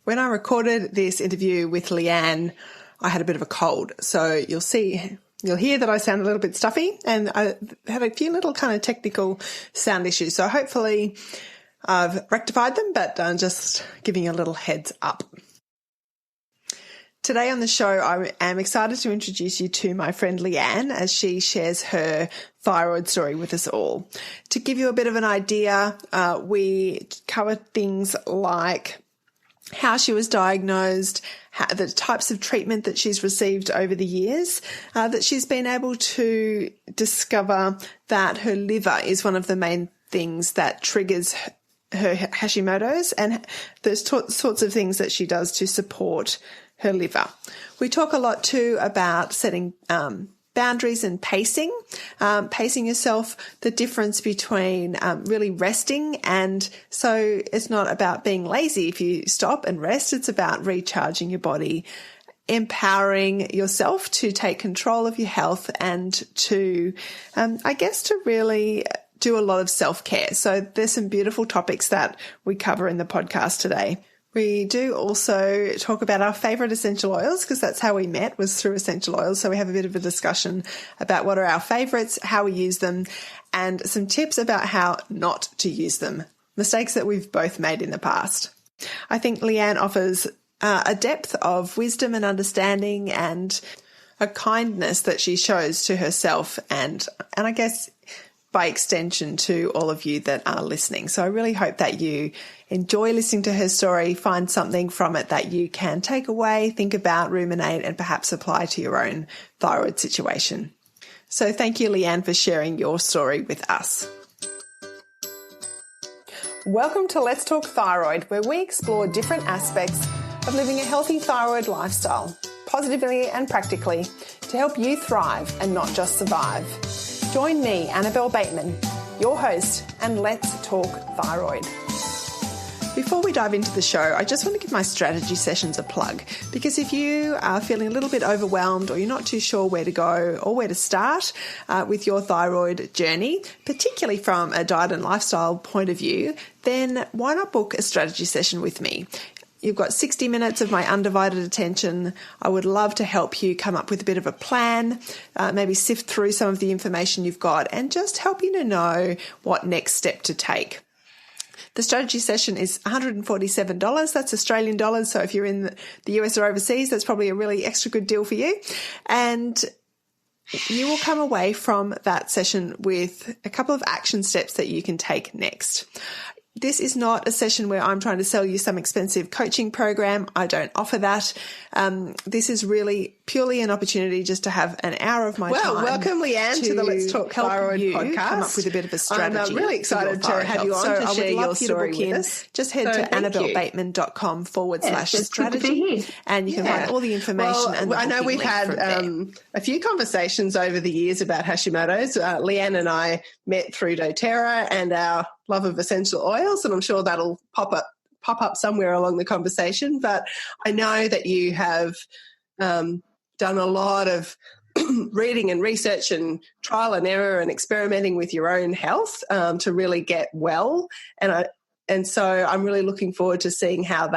When I recorded this interview with Leanne, I had a bit of a cold. So you'll hear that I sound a little bit stuffy, and I had a few little kind of technical sound issues. So hopefully I've rectified them, but I'm just giving you a little heads up. Today on the show, I am excited to introduce you to my friend Leanne as she shares her thyroid story with us all. To give you a bit of an idea, we cover things like how she was diagnosed, the types of treatment that she's received over the years, that she's been able to discover that her liver is one of the main things that triggers her Hashimoto's, and the sorts of things that she does to support her liver. We talk a lot too about setting boundaries and pacing yourself, the difference between really resting, and so it's not about being lazy if you stop and rest, it's about recharging your body, empowering yourself to take control of your health, and to to really do a lot of self-care. So there's some beautiful topics that we cover in the podcast today. We do also talk about our favourite essential oils, because that's how we met, was through essential oils. So we have a bit of a discussion about what are our favourites, how we use them, and some tips about how not to use them, mistakes that we've both made in the past. I think Leanne offers a depth of wisdom and understanding and a kindness that she shows to herself and I guess by extension to all of you that are listening. So I really hope that you enjoy listening to her story, find something from it that you can take away, think about, ruminate, and perhaps apply to your own thyroid situation. So thank you, Leanne, for sharing your story with us. Welcome to Let's Talk Thyroid, where we explore different aspects of living a healthy thyroid lifestyle, positively and practically, to help you thrive and not just survive. Join me, Annabelle Bateman, your host, and let's talk thyroid. Before we dive into the show, I just want to give my strategy sessions a plug, because if you are feeling a little bit overwhelmed or you're not too sure where to go or where to start with your thyroid journey, particularly from a diet and lifestyle point of view, then why not book a strategy session with me? You've got 60 minutes of my undivided attention. I would love to help you come up with a bit of a plan, maybe sift through some of the information you've got and just help you to know what next step to take. The strategy session is $147. That's Australian dollars. So if you're in the US or overseas, that's probably a really extra good deal for you. And you will come away from that session with a couple of action steps that you can take next. This is not a session where I'm trying to sell you some expensive coaching program. I don't offer that. This is really purely an opportunity just to have an hour of my time. Well, welcome, Leanne, to the Let's Talk Thyroid podcast. Come up with a bit of a strategy. I'm really excited to have you on to share your story with us. Just head to annabellebateman.com/strategy, and you can find all the information. And I know we've had a few conversations over the years about Hashimoto's. Leanne and I met through doTERRA and our love of essential oils, and I'm sure that'll pop up somewhere along the conversation. But I know that you have done a lot of reading and research and trial and error and experimenting with your own health to really get well. And so I'm really looking forward to seeing how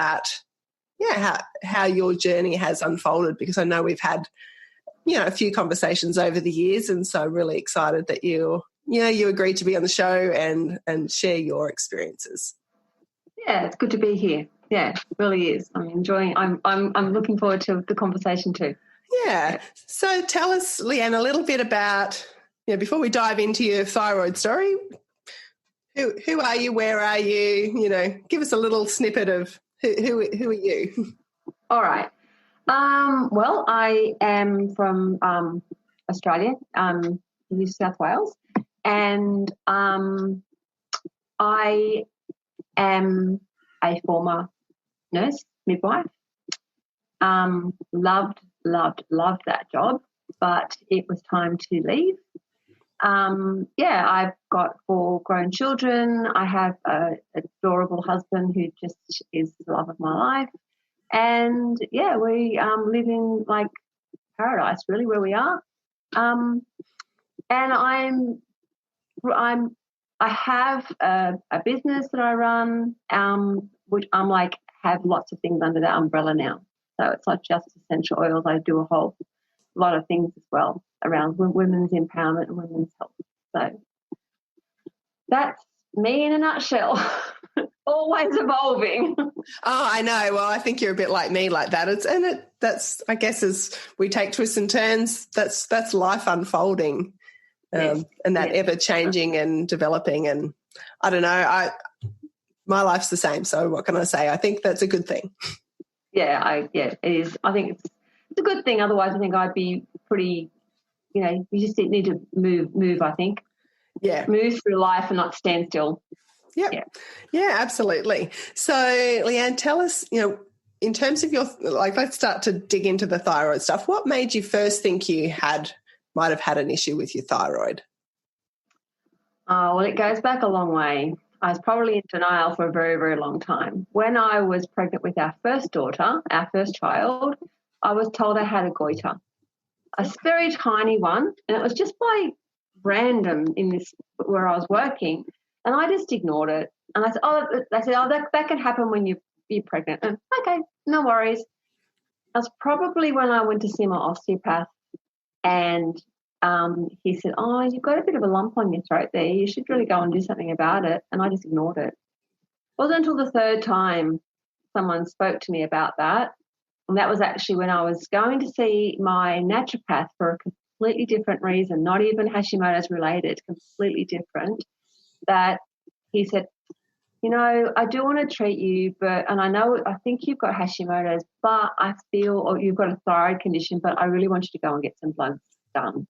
your journey has unfolded, because I know we've had a few conversations over the years, and so really excited that you agreed to be on the show and share your experiences. Yeah, it's good to be here. Yeah, it really is. I'm enjoying. I'm looking forward to the conversation too. Yeah. So tell us, Leanne, a little bit about, before we dive into your thyroid story, who are you? Where are you? Give us a little snippet of who are you? All right. Well, I am from Australia, New South Wales. And I am a former nurse, midwife. Loved that job, but it was time to leave. I've got 4 grown children. I have an adorable husband who just is the love of my life. And, we live in, like, paradise, really, where we are. And I have a business that I run, which I'm like have lots of things under that umbrella now. So it's not just essential oils. I do a whole lot of things as well around women's empowerment and women's health. So that's me in a nutshell. Always evolving. Oh, I know. Well, I think you're a bit like me like that. That's I guess as we take twists and turns, that's life unfolding, and that ever changing and developing. And I don't know, my life's the same. So what can I say? I think that's a good thing. Yeah, it is. I think it's a good thing. Otherwise, I think I'd be pretty. You just need to move. I think. Yeah. Move through life and not stand still. Yep. Yeah, absolutely. So, Leanne, tell us, in terms of let's start to dig into the thyroid stuff. What made you first think you might have had an issue with your thyroid? Well, it goes back a long way. I was probably in denial for a very, very long time. When I was pregnant with our first daughter, our first child, I was told I had a goiter, a very tiny one, and it was just by random in this where I was working. And I just ignored it. And I said, that can happen when you're pregnant. And okay, no worries. That's probably when I went to see my osteopath, and he said, you've got a bit of a lump on your throat there. You should really go and do something about it. And I just ignored it. It wasn't until the third time someone spoke to me about that. And that was actually when I was going to see my naturopath for a completely different reason, not even Hashimoto's related, completely different. That he said, I do want to treat you, and I think you've got Hashimoto's, but I feel, or you've got a thyroid condition, but I really want you to go and get some bloods done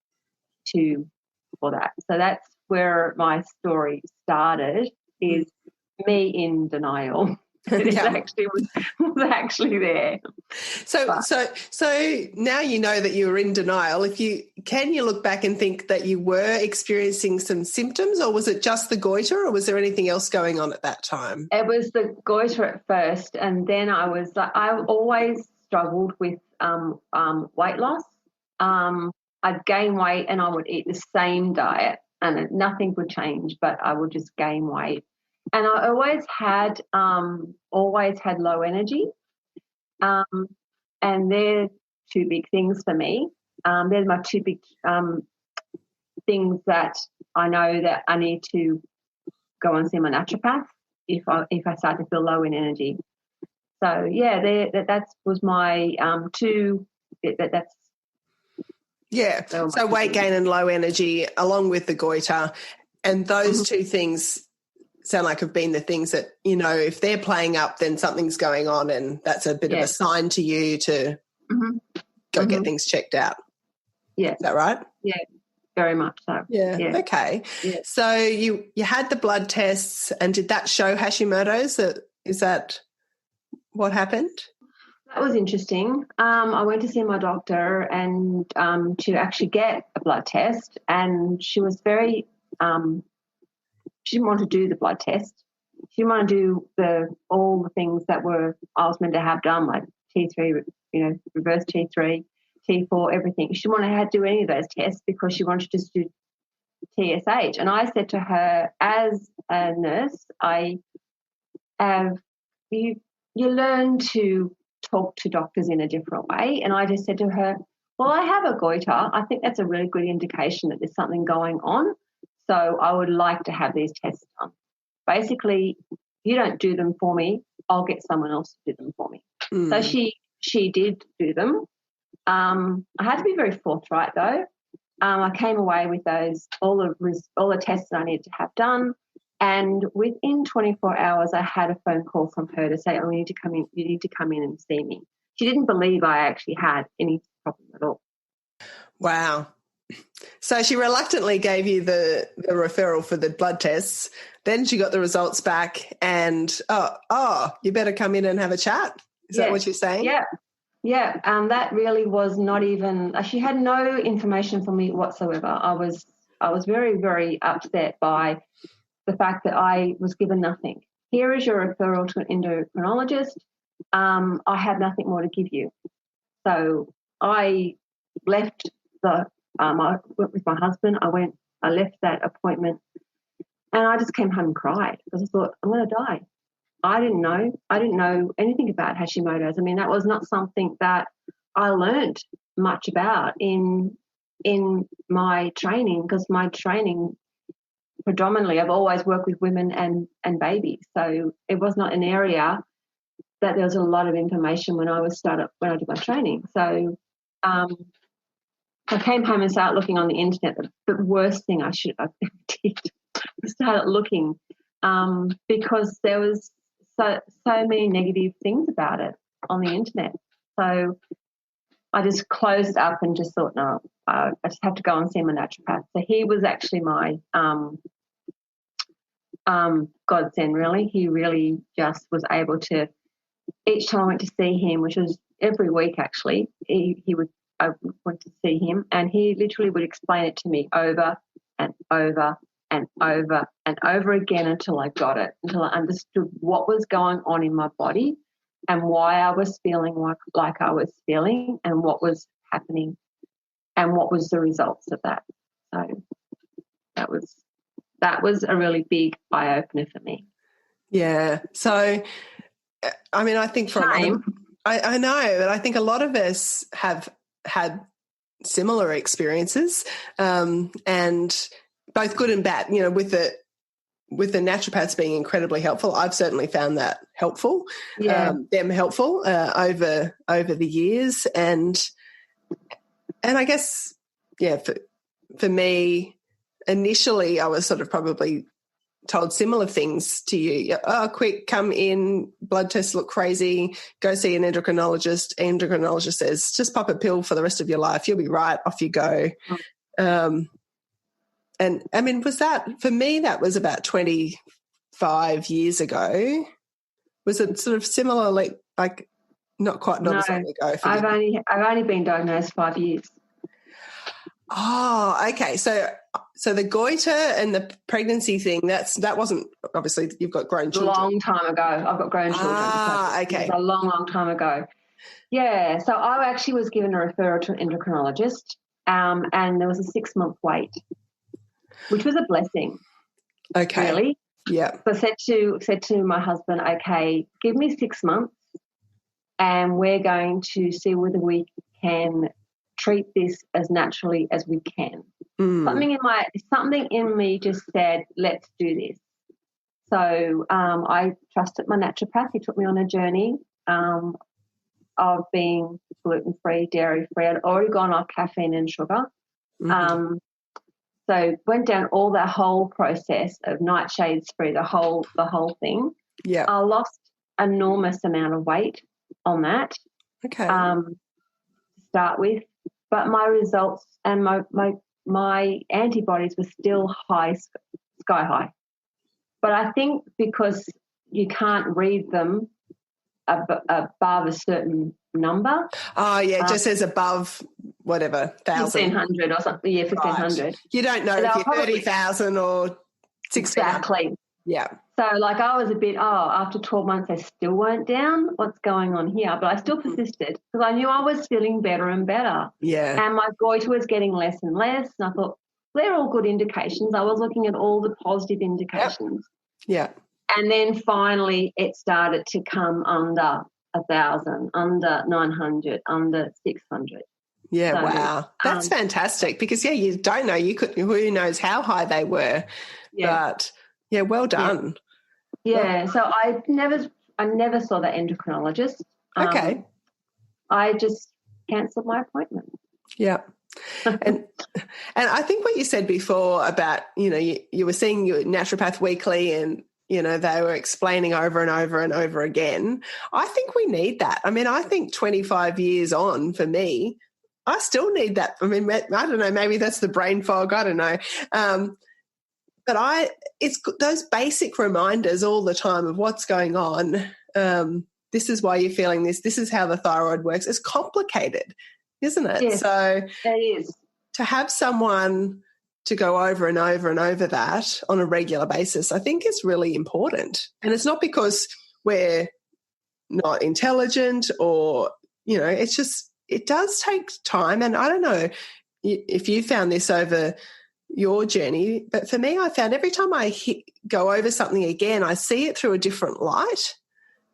for that. So that's where my story started, is me in denial. It was actually there. So now you know that you were in denial. Can you look back and think that you were experiencing some symptoms, or was it just the goiter, or was there anything else going on at that time? It was the goiter at first, and then I always struggled with weight loss. I'd gain weight and I would eat the same diet and nothing would change, but I would just gain weight. And I always had low energy. And they're two big things for me. They're my two big things that I know that I need to go and see my naturopath if I start to feel low in energy. So yeah, that was my two. That's So weight gain and low energy, along with the goiter, and those two things sound like have been the things that, if they're playing up, then something's going on, and that's a bit of a sign to you to go get things checked out. Yeah. Is that right? Yeah, very much so. Yeah. Okay. Yeah. So you had the blood tests, and did that show Hashimoto's? Is that what happened? That was interesting. I went to see my doctor and to actually get a blood test, and she was very she didn't want to do the blood test. She didn't want to do all the things that I was meant to have done, like T3, reverse T3, T4, everything. She didn't want to do any of those tests because she wanted to just do TSH. And I said to her, as a nurse, you learn to talk to doctors in a different way. And I just said to her, well, I have a goiter. I think that's a really good indication that there's something going on. So I would like to have these tests done. Basically, if you don't do them for me, I'll get someone else to do them for me. So she did do them. I had to be very forthright though. I came away with all the tests that I needed to have done, and within 24 hours I had a phone call from her to say, you need to come in and see me. She didn't believe I actually had any problem at all. Wow. So she reluctantly gave you the referral for the blood tests. Then she got the results back and, you better come in and have a chat. Is that what you're saying? Yeah. Yeah. That really was not even, she had no information for me whatsoever. I was very, very upset by the fact that I was given nothing. Here is your referral to an endocrinologist. I have nothing more to give you. So I left I went with my husband. I left that appointment, and I just came home and cried because I thought, I'm going to die. I didn't know. I didn't know anything about Hashimoto's. I mean, that was not something that I learned much about in my training, because my training predominantly, I've always worked with women and babies. So it was not an area that there was a lot of information when I did my training. So I came home and started looking on the internet. The worst thing I did was started looking because there was so many negative things about it on the internet. So I just closed up and just thought, no, I just have to go and see my naturopath. So he was actually my godsend, really. He really just was able to, each time I went to see him, which was every week actually, I went to see him, and he literally would explain it to me over and over and over and over again until I got it, until I understood what was going on in my body and why I was feeling like I was feeling, and what was happening and what was the results of that. So that was a really big eye-opener for me. Yeah. So, I mean, I think for a lot of, I know, but I think a lot of us have had similar experiences, and both good and bad, you know, with the naturopaths being incredibly helpful. I've certainly found that helpful, them helpful over the years. And I guess, yeah, for me, initially I was sort of probably told similar things to you. Oh, quick, come in, blood tests look crazy, go see an endocrinologist. Endocrinologist says, just pop a pill for the rest of your life. You'll be right, off you go. And I mean, was that, for me, that was about 25 years ago. Was it sort of similar, like not as long ago? I've only been diagnosed 5 years. Oh, okay. So the goiter and the pregnancy thing, that wasn't, obviously you've got grown children. A long time ago. I've got grown children. Ah, okay. It was a long, long time ago. Yeah. So I actually was given a referral to an endocrinologist, and there was a 6-month wait, which was a blessing. Okay. Really. Yeah. So I said to my husband, okay, give me 6 months and we're going to see whether we can treat this as naturally as we can. Something in me just said, let's do this. So I trusted my naturopath. He took me on a journey of being gluten-free, dairy-free. I'd already gone off caffeine and sugar. So went down all that whole process of nightshades free, the whole thing. Yeah. I lost enormous amount of weight on that. Okay. To start with, but my results and my antibodies were still high, sky high. But I think because you can't read them above a certain number. Oh, yeah, it just says above whatever, 1,000. 1,500 or something, yeah, 1,500. Right. You don't know if you're 30,000 or 16. Exactly. Yeah. So, like, I was a bit, after 12 months, they still weren't down. What's going on here? But I still persisted because I knew I was feeling better and better. Yeah. And my goiter was getting less and less. And I thought, they're all good indications. I was looking at all the positive indications. Yeah. And then finally it started to come under 1,000, under 900, under 600. Yeah, so, wow. That's fantastic because, yeah, you don't know. Who knows how high they were. Yeah. But, yeah, well done. Yeah, so I never saw that endocrinologist. Okay. I just cancelled my appointment. Yeah. and I think what you said before about, you know, you were seeing your naturopath weekly and, you know, they were explaining over and over and over again. I think we need that. I mean, I think 25 years on for me, I still need that. I mean, I don't know, maybe that's the brain fog. I don't know. But it's those basic reminders all the time of what's going on. This is why you're feeling this. This is how the thyroid works. It's complicated, isn't it? Yes, so it is. To have someone to go over and over and over that on a regular basis, I think is really important. And it's not because we're not intelligent or, you know, it's just, it does take time. And I don't know if you found this over your journey, but for me, I found every time I go over something again, I see it through a different light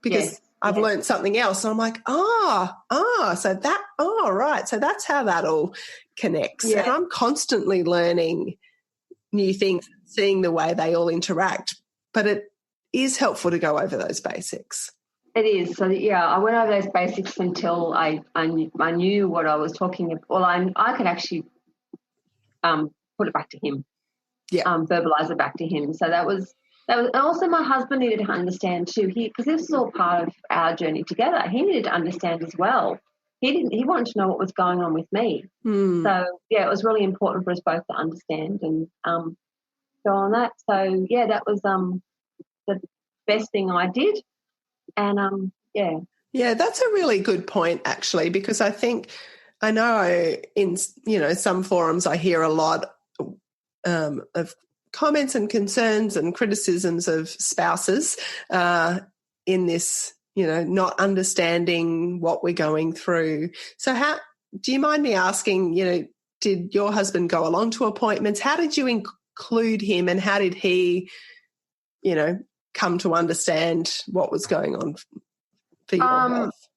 because I've learned something else. And I'm like, right. So that's how that all connects. Yeah. And I'm constantly learning new things, seeing the way they all interact. But it is helpful to go over those basics. It is. So, yeah, I went over those basics until I knew what I was talking about. Well, I could actually put it back to him, verbalize it back to him. So that was, and also my husband needed to understand too, because this is all part of our journey together. He needed to understand as well. He wanted to know what was going on with me. So, yeah, it was really important for us both to understand and go on that. So, yeah, that was the best thing I did. And, yeah. Yeah, that's a really good point, actually, because I know in, some forums I hear a lot of comments and concerns and criticisms of spouses in this, not understanding what we're going through. So do you mind me asking, did your husband go along to appointments? How did you include him and how did he, come to understand what was going on for your health?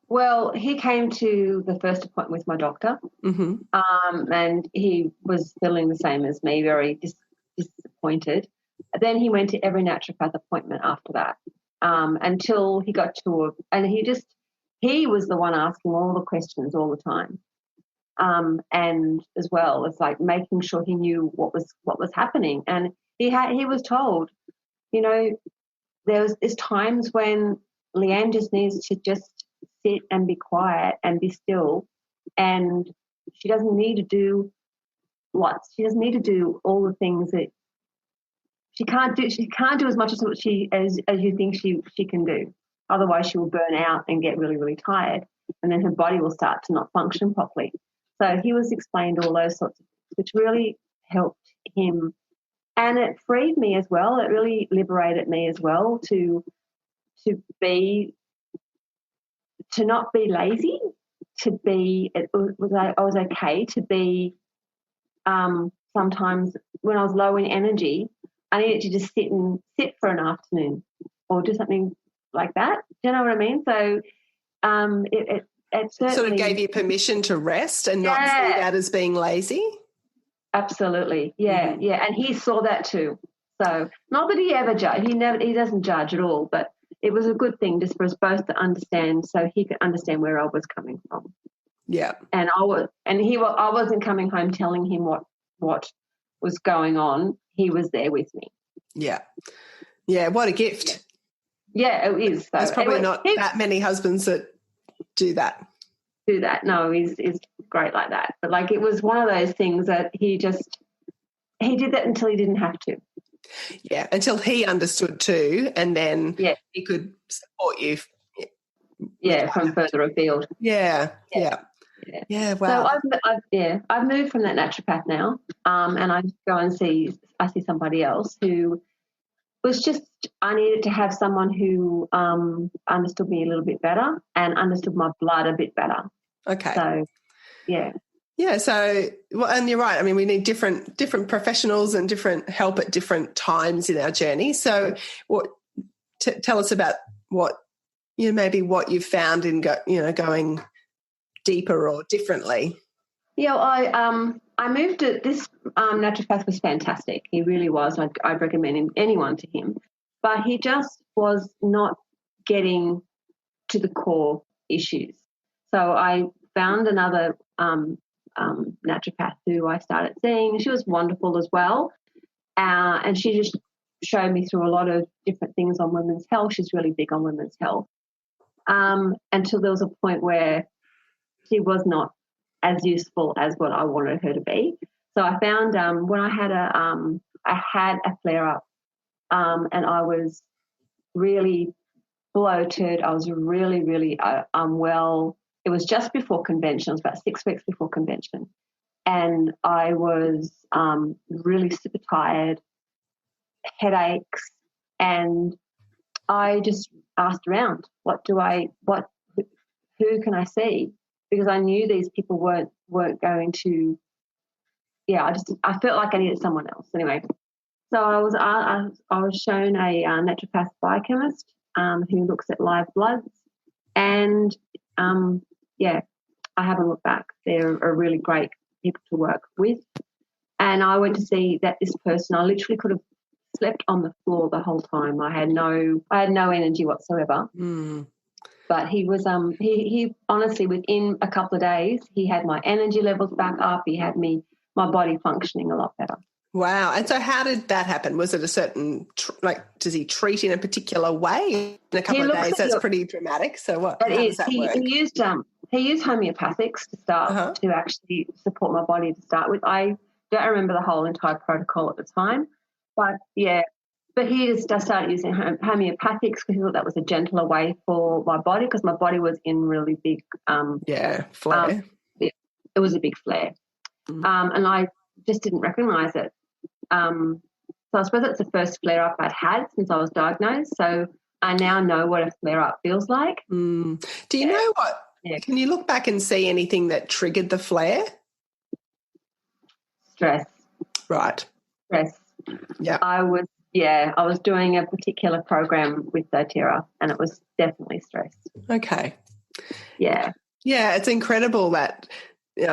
Well, he came to the first appointment with my doctor, and he was feeling the same as me, very disappointed. Then he went to every naturopath appointment after that, until he got and he was the one asking all the questions all the time, and as well as like making sure he knew what was happening. And he was told, there's times when Leanne just needs to just sit and be quiet and be still, and she doesn't need to do all the things that she can't do. She can't do as much as you think she can do. Otherwise, she will burn out and get really, really tired, and then her body will start to not function properly. So he was explained all those sorts of things, which really helped him, and it freed me as well. It really liberated me as well to not be lazy, I was okay to be, sometimes when I was low in energy, I needed to just sit for an afternoon or do something like that. Do you know what I mean? So it certainly sort of gave you permission to rest and not see that as being lazy? Absolutely. Yeah, yeah. And he saw that too. So not that he ever judged. He doesn't judge at all, but it was a good thing just for us both to understand, so he could understand where I was coming from. Yeah. And I wasn't coming home telling him what was going on. He was there with me. Yeah. Yeah, what a gift. Yeah, it is. So there's probably not that many husbands that do that. No, he's great like that. But like it was one of those things that he did that until he didn't have to. Yeah, until he understood too, and then he could support you. Yeah, from further afield. Yeah. Wow. So I've moved from that naturopath now, and I go and see somebody else who was just, I needed to have someone who understood me a little bit better and understood my blood a bit better. Okay. So, yeah. Yeah, so, well, and you're right. I mean, we need different professionals and different help at different times in our journey. So tell us about what, maybe what you've found in going deeper or differently. Yeah, I moved to this naturopath was fantastic. He really was. I'd recommend anyone to him. But he just was not getting to the core issues. So I found another naturopath who I started seeing. She was wonderful as well. And she just showed me through a lot of different things on women's health. She's really big on women's health. Until there was a point where she was not as useful as what I wanted her to be. So I found when I had a flare-up and I was really bloated. I was really, really unwell. It was just before convention. It was about 6 weeks before convention. And I was really super tired, headaches, and I just asked around, who can I see? Because I knew these people weren't going to, I felt like I needed someone else. Anyway, so I was shown a naturopath biochemist who looks at live bloods, and I haven't looked back. They're a really great people to work with. And I went to see that this person, I literally could have slept on the floor the whole time. I had no energy whatsoever. But he was he honestly, within a couple of days, he had my energy levels back up. He had my body functioning a lot better. Wow. And so how did that happen? Was it a certain, does he treat in a particular way in a couple of days? That's pretty dramatic. So how does that work? He used homeopathics to start to actually support my body to start with. I don't remember the whole entire protocol at the time, but he just started using homeopathics because he thought that was a gentler way for my body, because my body was in really big flare. It was a big flare, and I just didn't recognise it. So I suppose it's the first flare up I'd had since I was diagnosed. So I now know what a flare up feels like. Do you know what? Yeah. Can you look back and see anything that triggered the flare? Stress. Right. Stress. Yeah. I was doing a particular program with doTERRA, and it was definitely stress. Okay. Yeah. Yeah, it's incredible that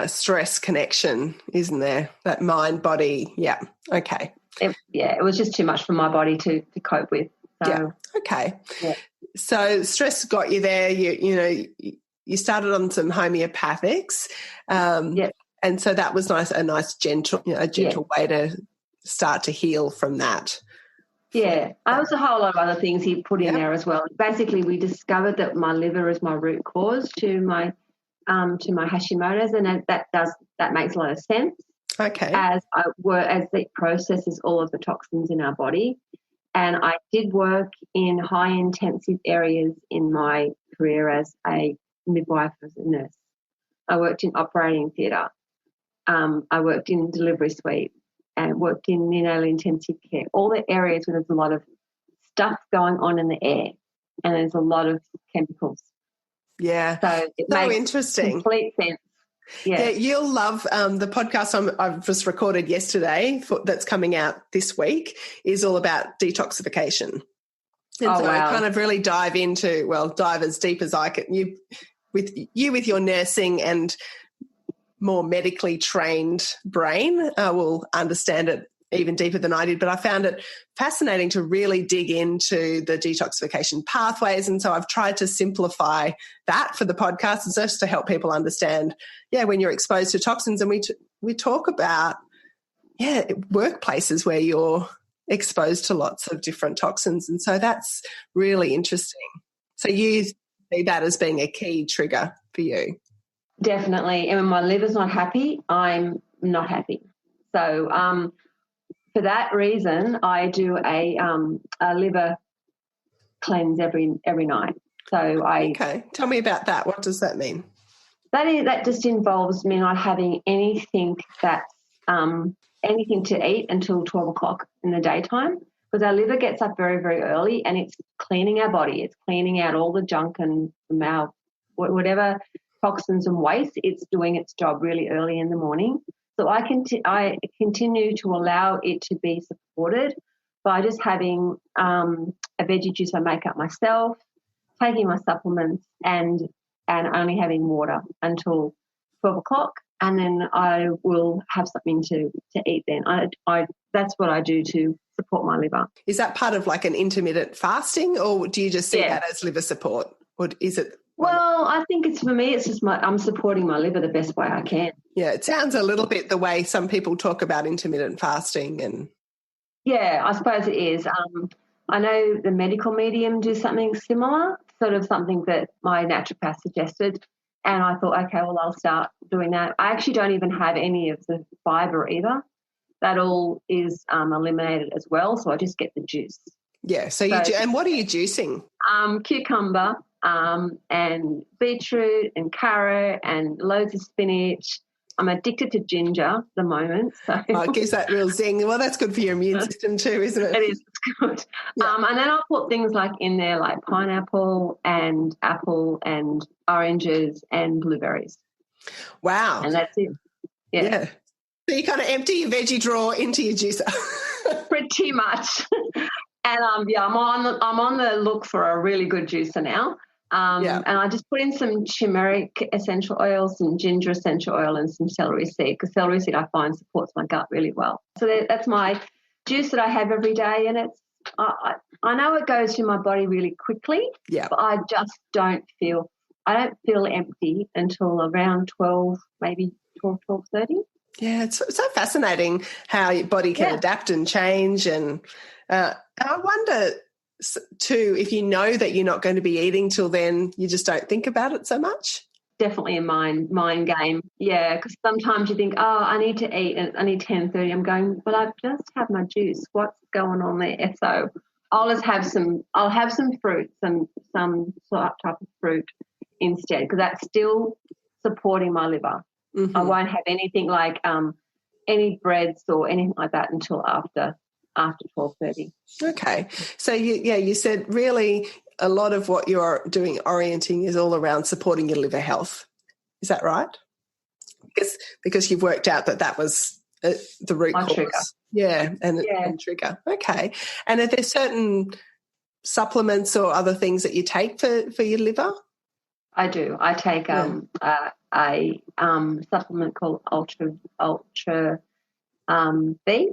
stress connection, isn't there? That mind body. Yeah. Okay. It was just too much for my body to cope with. So, yeah. Okay. Yeah. So stress got you there. You started on some homeopathics. And so that was nice, a nice gentle way to start to heal from that. Yeah, there was a whole lot of other things he put in there as well. Basically, we discovered that my liver is my root cause to my Hashimoto's, and that makes a lot of sense. Okay. As it processes all of the toxins in our body, and I did work in high intensive areas in my career as a midwife, as a nurse. I worked in operating theatre. I worked in delivery suite and worked in neonatal intensive care, all the areas where there's a lot of stuff going on in the air and there's a lot of chemicals. Yeah. So it makes interesting. Complete sense. Yeah, you'll love the podcast I've just recorded yesterday that's coming out this week is all about detoxification. And I kind of really dive as deep as I can. With your nursing and more medically trained brain will understand it even deeper than I did, but I found it fascinating to really dig into the detoxification pathways, and so I've tried to simplify that for the podcast and just to help people understand, when you're exposed to toxins, and we talk about, workplaces where you're exposed to lots of different toxins, and so that's really interesting. So you see that as being a key trigger for you? Definitely. And when my liver's not happy, I'm not happy. So for that reason, I do a liver cleanse every night. So tell me about that. What does that mean? That just involves me not having anything that's anything to eat until 12 o'clock in the daytime, because our liver gets up very, very early and it's cleaning our body. It's cleaning out all the junk and our whatever toxins and waste. It's doing its job really early in the morning. So I continue to allow it to be supported by just having a veggie juice I make up myself, taking my supplements, and only having water until 12 o'clock, and then I will have something to eat then. That's what I do to support my liver. Is that part of like an intermittent fasting, or do you just see that as liver support? Or is it? Well, I think for me, it's just I'm supporting my liver the best way I can. Yeah, it sounds a little bit the way some people talk about intermittent fasting. And yeah, I suppose it is. I know the medical medium do something similar, sort of something that my naturopath suggested, and I thought, okay, well, I'll start doing that. I actually don't even have any of the fibre either. That all is eliminated as well, so I just get the juice. Yeah, so you do. And what are you juicing? Cucumber, and beetroot and carrot and loads of spinach. I'm addicted to ginger at the moment. So. It gives that real zing. Well, that's good for your immune system too, isn't it? It is. It's good. Yeah. And then I'll put things like in there like pineapple and apple and oranges and blueberries. Wow. And that's it. Yeah. So you kind of empty your veggie drawer into your juicer. Pretty much. And I'm on the look for a really good juicer now. And I just put in some turmeric essential oil, some ginger essential oil, and some celery seed, because celery seed I find supports my gut really well. So that's my juice that I have every day, and it's I know it goes through my body really quickly, but I just don't feel empty until around 12, maybe 12:30. Yeah, it's so fascinating how your body can adapt and change. And I wonder too, if you know that you're not going to be eating till then, you just don't think about it so much. Definitely a mind game. Yeah, because sometimes you think, oh, I need to eat, and I need 10:30. I'm going, but I've just had my juice. What's going on there? So I'll have some fruit, some sort of type of fruit instead, because that's still supporting my liver. Mm-hmm. I won't have anything like any breads or anything like that until after 12:30. Okay. So you said really a lot of what you're doing orienting is all around supporting your liver health. Is that right? Because you've worked out that was the root cause. Trigger. Yeah, and trigger. Okay. And are there certain supplements or other things that you take for your liver? I do. I take a supplement called Ultra B,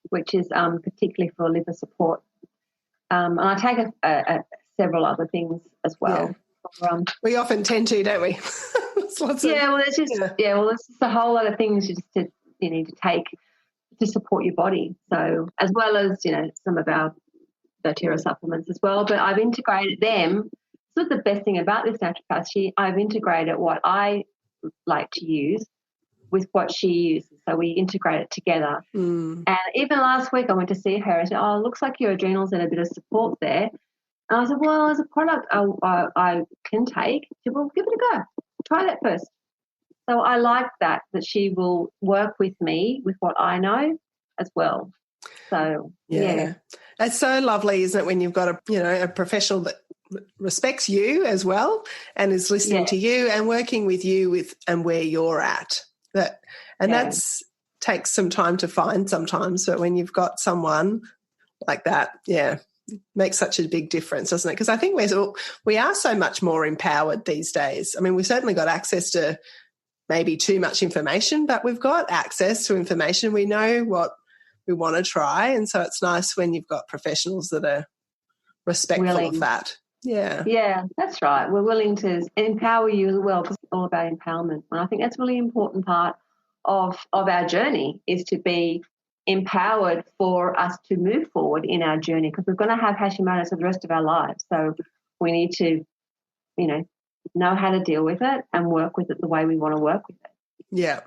which is particularly for liver support. And I take several other things as well. Yeah. We often tend to, don't we? There's just a whole lot of things you need to take to support your body. So as well as some of our doTERRA supplements as well, but I've integrated them. So the best thing about this naturopath, I've integrated what I like to use with what she uses. So we integrate it together. Mm. And even last week I went to see her and said, oh, it looks like your adrenals need a bit of support there. And I said, well, as a product I can take. She said, well, give it a go. Try that first. So I like that she will work with me with what I know as well. So, yeah. It's so lovely, isn't it, when you've got a professional that respects you as well and is listening to you and working with you and where you're at. That's takes some time to find sometimes, but when you've got someone like that, makes such a big difference, doesn't it? Because I think we are so much more empowered these days. I mean, we've certainly got access to maybe too much information, but we've got access to information. We know what we want to try, and so it's nice when you've got professionals that are respectful of that. Yeah, that's right. We're willing to empower you as well, because it's all about empowerment. And I think that's a really important part of our journey, is to be empowered for us to move forward in our journey, because we're going to have Hashimoto's for the rest of our lives. So we need to, know how to deal with it and work with it the way we want to work with it. Yeah.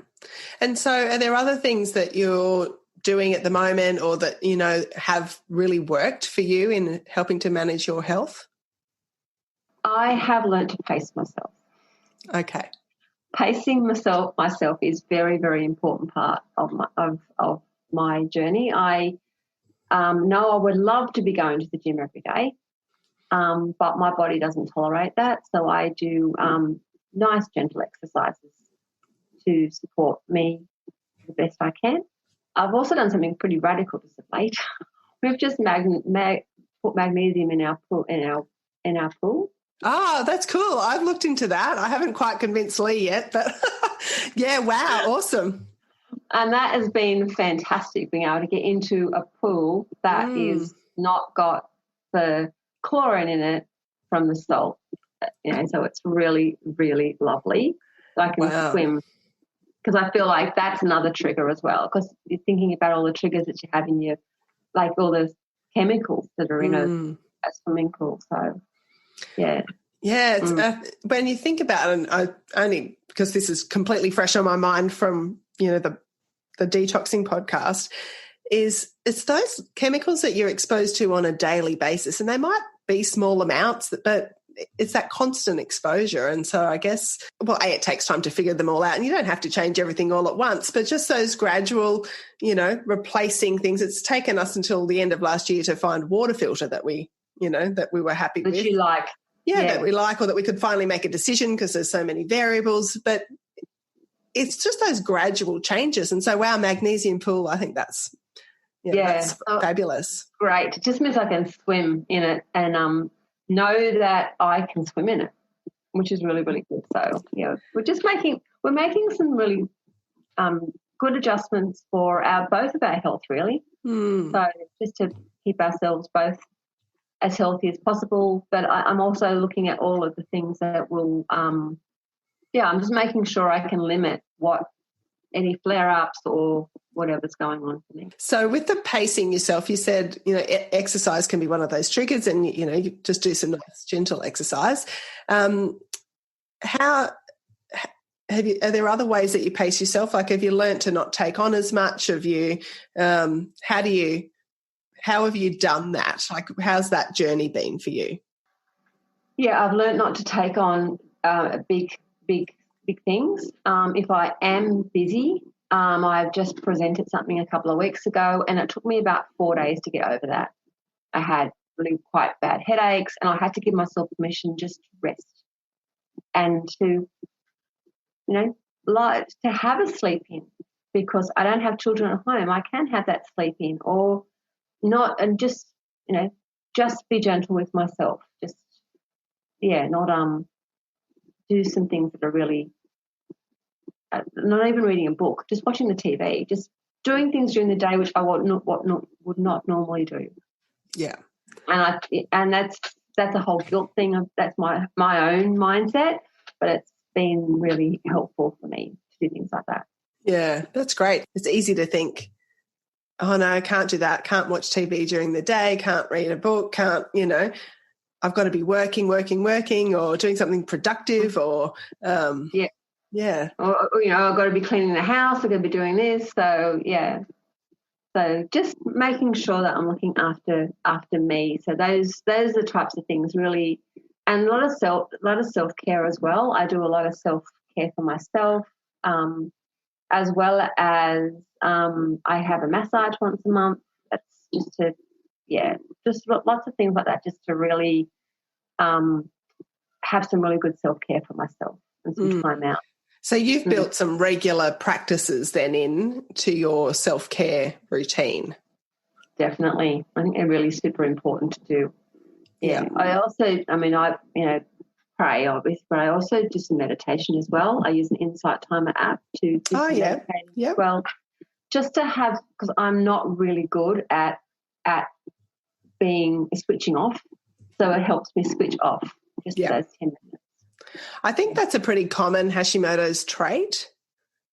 And so are there other things that you're doing at the moment or that, have really worked for you in helping to manage your health? I have learned to pace myself. Okay. Pacing myself is very, very important part of my journey. I know I would love to be going to the gym every day, but my body doesn't tolerate that. So I do nice, gentle exercises to support me the best I can. I've also done something pretty radical just of late. We've just put magnesium in our pool. Oh, that's cool. I've looked into that. I haven't quite convinced Lee yet, but yeah, wow, awesome. And that has been fantastic, being able to get into a pool that is not got the chlorine in it from the salt. So it's really, really lovely. So I can swim, because I feel like that's another trigger as well, because you're thinking about all the triggers that you have in your, like all those chemicals that are in a swimming pool. So, yeah. Yeah, it's, when you think about it, and I only because this is completely fresh on my mind from, the Detoxing podcast, it's those chemicals that you're exposed to on a daily basis, and they might be small amounts, but it's that constant exposure. And so I guess, it takes time to figure them all out, and you don't have to change everything all at once, but just those gradual, replacing things. It's taken us until the end of last year to find water filter that we were happy with. That you like. Yeah, that we like, or that we could finally make a decision, because there's so many variables. But it's just those gradual changes. And so, wow, magnesium pool, I think that's, that's fabulous. Great. It just means I can swim in it and know that I can swim in it, which is really, really good. So, we're making some really good adjustments for both of our health, really. So just to keep ourselves both as healthy as possible. But I'm also looking at all of the things that will, I'm just making sure I can limit any flare-ups or whatever's going on for me. So with the pacing yourself, you said, exercise can be one of those triggers and, you just do some nice gentle exercise. Are there other ways that you pace yourself? Like, have you learnt to not take on as much? How have you done that? Like, how's that journey been for you? Yeah, I've learnt not to take on big things. If I am busy, I've just presented something a couple of weeks ago and it took me about 4 days to get over that. I had really quite bad headaches and I had to give myself permission just to rest and to to have a sleep in, because I don't have children at home. I can have that sleep in or not, and just be gentle with myself. Just not do some things that are really not even reading a book, just watching the TV, just doing things during the day which I would not normally do. Yeah, and that's a whole guilt thing. That's my own mindset, but it's been really helpful for me to do things like that. Yeah, that's great. It's easy to think, oh no, I can't do that, can't watch TV during the day, can't read a book, can't, I've got to be working or doing something productive or yeah. Or I've got to be cleaning the house, I've got to be doing this. So so just making sure that I'm looking after me. So those are the types of things really. And a lot of self-care as well. I do a lot of self-care for myself, as well as I have a massage once a month. That's just lots of things like that, just to really have some really good self-care for myself and some time out. So you've built some regular practices then into your self-care routine. Definitely. I think they're really super important to do. Yeah. I pray obviously, but I also do some meditation as well. I use an Insight Timer app to do some meditating as well, just to have, because I'm not really good at switching off, so it helps me switch off just those 10 minutes. I think that's a pretty common Hashimoto's trait,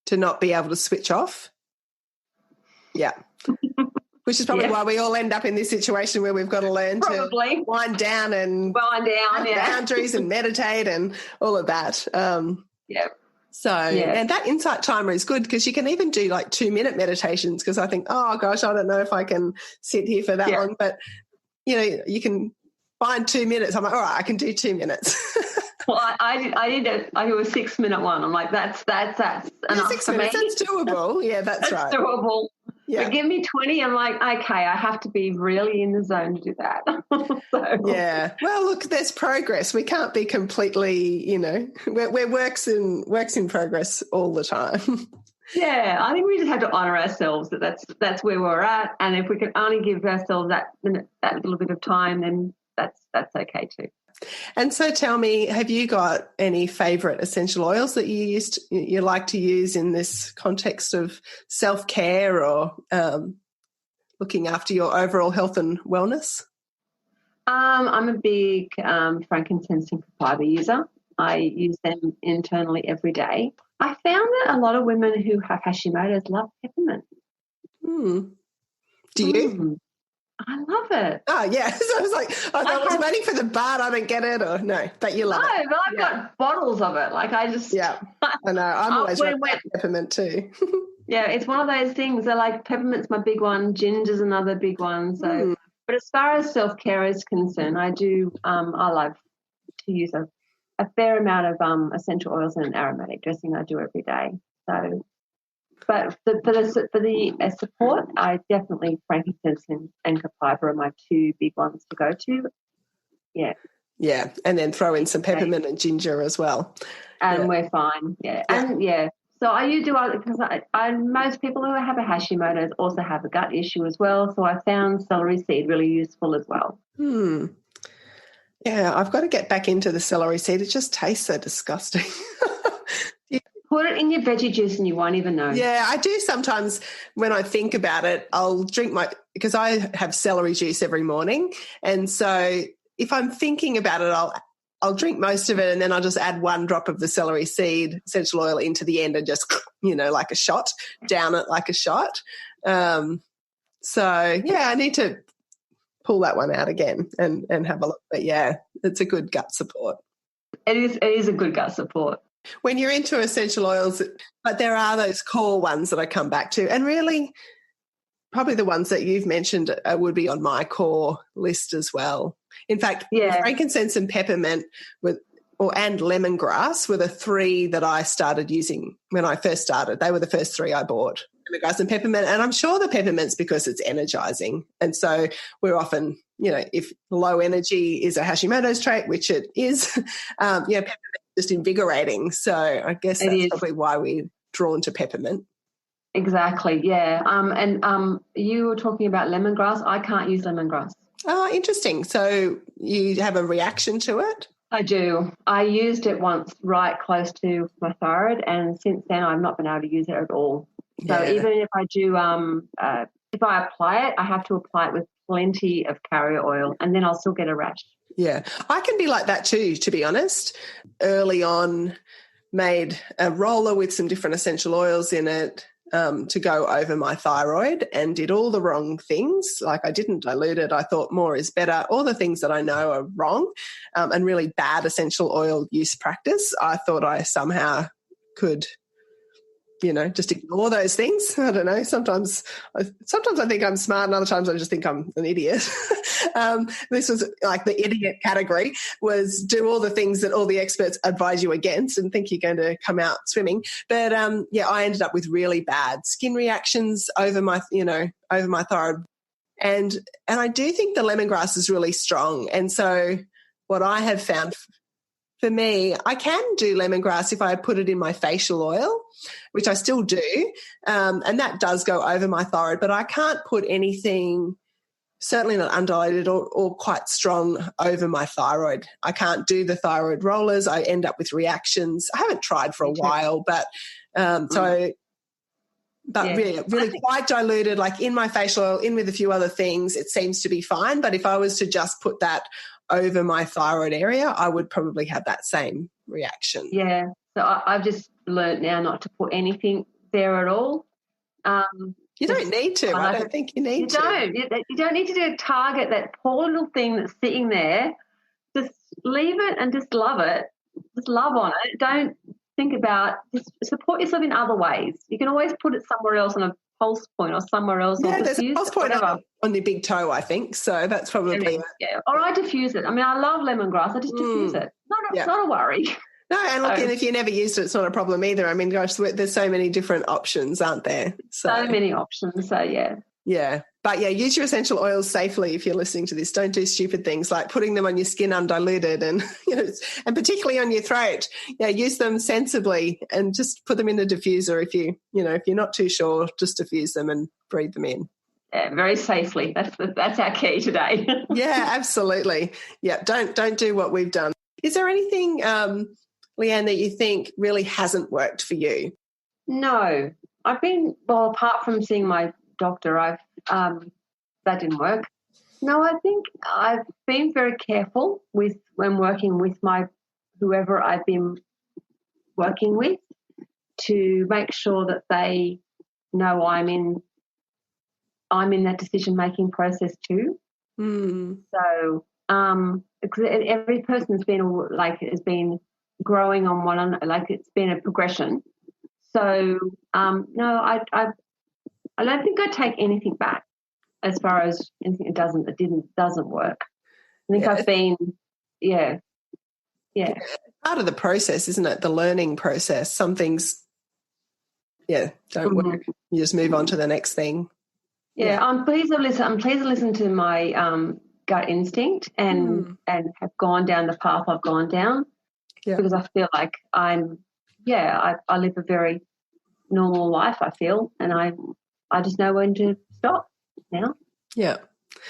to not be able to switch off. Yeah. Which is probably why we all end up in this situation where we've got to learn to wind down and boundaries and meditate and all of that. So, and that Insight Timer is good because you can even do like 2-minute meditations, because I think, oh gosh, I don't know if I can sit here for that long, but you can find 2 minutes. I'm like, all right, I can do 2 minutes. Well, I do a 6-minute one. I'm like, that's enough 6 for minutes, me. that's doable. Yeah, that's right. Doable. Yeah. But give me 20, I'm like, okay, I have to be really in the zone to do that. Yeah. Well, look, there's progress. We can't be completely, we're works in progress all the time. Yeah, I think we just have to honour ourselves that's where we're at, and if we can only give ourselves that little bit of time, then that's okay too. And so tell me, have you got any favourite essential oils that you like to use in this context of self-care or looking after your overall health and wellness? I'm a big frankincense and copaiba user. I use them internally every day. I found that a lot of women who have Hashimoto's love peppermint. Do you? I love it. Oh, yeah. So I was like, I was waiting for the but I don't get it, or no, but you love it. No, but I've got bottles of it. Like I just... Yeah, I know. I'm always running peppermint too. Yeah, it's one of those things. I like peppermint's my big one. Ginger's another big one. So, but as far as self-care is concerned, I do, I love to use a fair amount of essential oils and an aromatic dressing I do every day. So... But for the support, I definitely frankincense and copaiba are my 2 big ones to go to. Yeah. Yeah, and then throw in some peppermint and ginger as well. And we're fine. Yeah. And So I do because most people who have a Hashimoto's also have a gut issue as well. So I found celery seed really useful as well. Yeah, I've got to get back into the celery seed. It just tastes so disgusting. Put it in your veggie juice and you won't even know. Yeah, I do sometimes when I think about it, I'll drink because I have celery juice every morning. And so if I'm thinking about it, I'll drink most of it and then I'll just add 1 drop of the celery seed essential oil into the end and just, like a shot, down it like a shot. So, yeah, I need to pull that one out again and have a look. But, yeah, it's a good gut support. It is a good gut support. When you're into essential oils, but there are those core ones that I come back to, and really probably the ones that you've mentioned would be on my core list as well. In fact, frankincense and peppermint and lemongrass were the 3 that I started using when I first started. They were the first 3 I bought, lemongrass and peppermint, and I'm sure the peppermint's because it's energizing. And so we're often, if low energy is a Hashimoto's trait, which it is, peppermint just invigorating. So I guess that's probably why we're drawn to peppermint. Exactly, yeah. And you were talking about lemongrass. I can't use lemongrass. Oh, interesting. So you have a reaction to it? I do. I used it once right close to my thyroid, and since then I've not been able to use it at all. So even if I do, if I apply it, I have to apply it with plenty of carrier oil, and then I'll still get a rash. Yeah, I can be like that too, to be honest. Early on, made a roller with some different essential oils in it to go over my thyroid and did all the wrong things. Like I didn't dilute it. I thought more is better. All the things that I know are wrong and really bad essential oil use practice. I thought I somehow could just ignore those things. I don't know. Sometimes I think I'm smart and other times I just think I'm an idiot. This was like the idiot category, was do all the things that all the experts advise you against and think you're going to come out swimming. But I ended up with really bad skin reactions over my thyroid. And I do think the lemongrass is really strong. And so what I have found for me, I can do lemongrass if I put it in my facial oil, which I still do, and that does go over my thyroid, but I can't put anything, certainly not undiluted or quite strong, over my thyroid. I can't do the thyroid rollers. I end up with reactions. I haven't tried for a while, but really quite diluted, like in my facial oil, in with a few other things, it seems to be fine. But if I was to just put that over my thyroid area, I would probably have that same reaction. Yeah. So I've just learned now not to put anything there at all. You don't need to. I don't think you need to. You don't need to target that poor little thing that's sitting there. Just leave it and just love it. Just love on it. Don't think about, just support yourself in other ways. You can always put it somewhere else on a pulse point or somewhere else. Yeah, or there's a pulse point on the big toe, I think. So that's probably Or I diffuse it. I mean, I love lemongrass. I just diffuse it. It's not a worry. No, and look, and if you never used it, it's not a problem either. I mean, gosh, there's so many different options, aren't there? So many options. So yeah. Yeah. But yeah, use your essential oils safely if you're listening to this. Don't do stupid things like putting them on your skin undiluted and, and particularly on your throat. Yeah, use them sensibly and just put them in a diffuser if you're not too sure, just diffuse them and breathe them in. Yeah, very safely. That's our key today. Yeah, absolutely. Yeah, don't do what we've done. Is there anything, Leanne, that you think really hasn't worked for you? No. Apart from seeing my doctor, that didn't work. No, I think I've been very careful when working with whoever I've been working with, to make sure that they know I'm in that decision-making process too. So every person's has been growing on one another, like it's been a progression. So no, I don't think I'd take anything back as far as anything that doesn't work. I think I've been, yeah. Part of the process, isn't it? The learning process. Some things, don't work. You just move on to the next thing. Yeah, I'm pleased to listen to my gut instinct and have gone down the path I've gone down, because I feel like I live a very normal life, I feel, and I just know when to stop now. Yeah.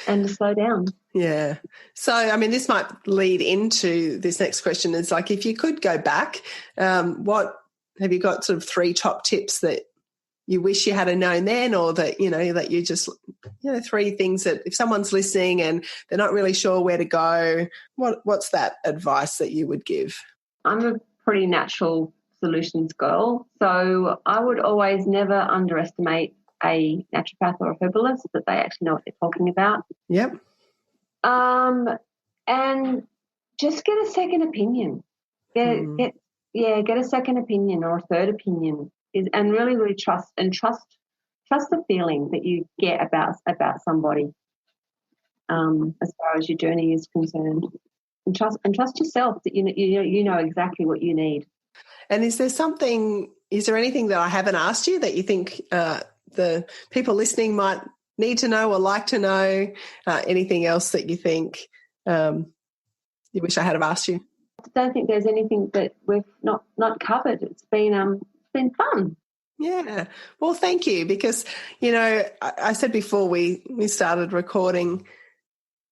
And to slow down. Yeah. So, I mean, this might lead into this next question. Is like, if you could go back, what have you got sort of 3 top tips that you wish you had known then, or that, that you just, 3 things that if someone's listening and they're not really sure where to go, what's that advice that you would give? I'm a pretty natural solutions girl, so I would always never underestimate a naturopath or a herbalist, that they actually know what they're talking about. Yep. And just get a second opinion. Get a second opinion or a third opinion, and really trust the feeling that you get about somebody, as far as your journey is concerned, and trust yourself that you know exactly what you need. And is there anything that I haven't asked you that you think the people listening might need to know or like to know? Anything else that you think you wish I had have asked you? I don't think there's anything that we've not covered. It's been fun. Yeah. Well, thank you, because, I said before we started recording,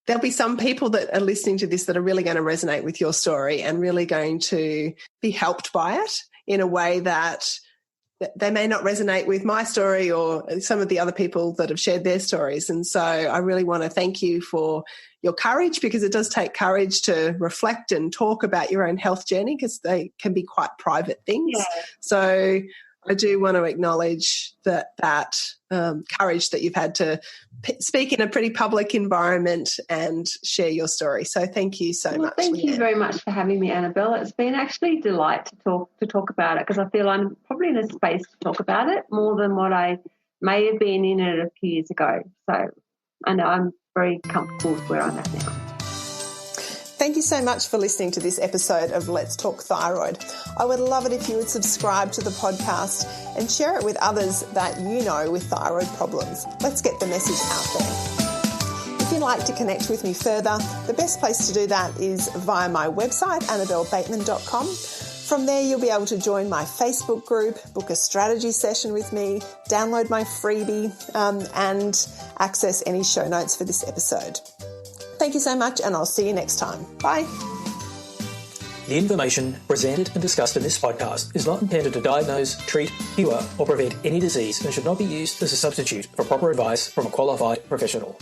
there'll be some people that are listening to this that are really going to resonate with your story and really going to be helped by it in a way that they may not resonate with my story or some of the other people that have shared their stories. And so I really want to thank you for your courage, because it does take courage to reflect and talk about your own health journey, because they can be quite private things. Yeah. So I do want to acknowledge that courage that you've had to speak in a pretty public environment and share your story. So thank you so much. Thank you very much for having me, Annabelle. It's been actually a delight to talk about it, because I feel I'm probably in a space to talk about it more than what I may have been in it a few years ago. So I know I'm very comfortable with where I'm at now. Thank you so much for listening to this episode of Let's Talk Thyroid. I would love it if you would subscribe to the podcast and share it with others that you know with thyroid problems. Let's get the message out there. If you'd like to connect with me further, the best place to do that is via my website, annabellebateman.com. From there, you'll be able to join my Facebook group, book a strategy session with me, download my freebie, and access any show notes for this episode. Thank you so much, and I'll see you next time. Bye. The information presented and discussed in this podcast is not intended to diagnose, treat, cure, or prevent any disease and should not be used as a substitute for proper advice from a qualified professional.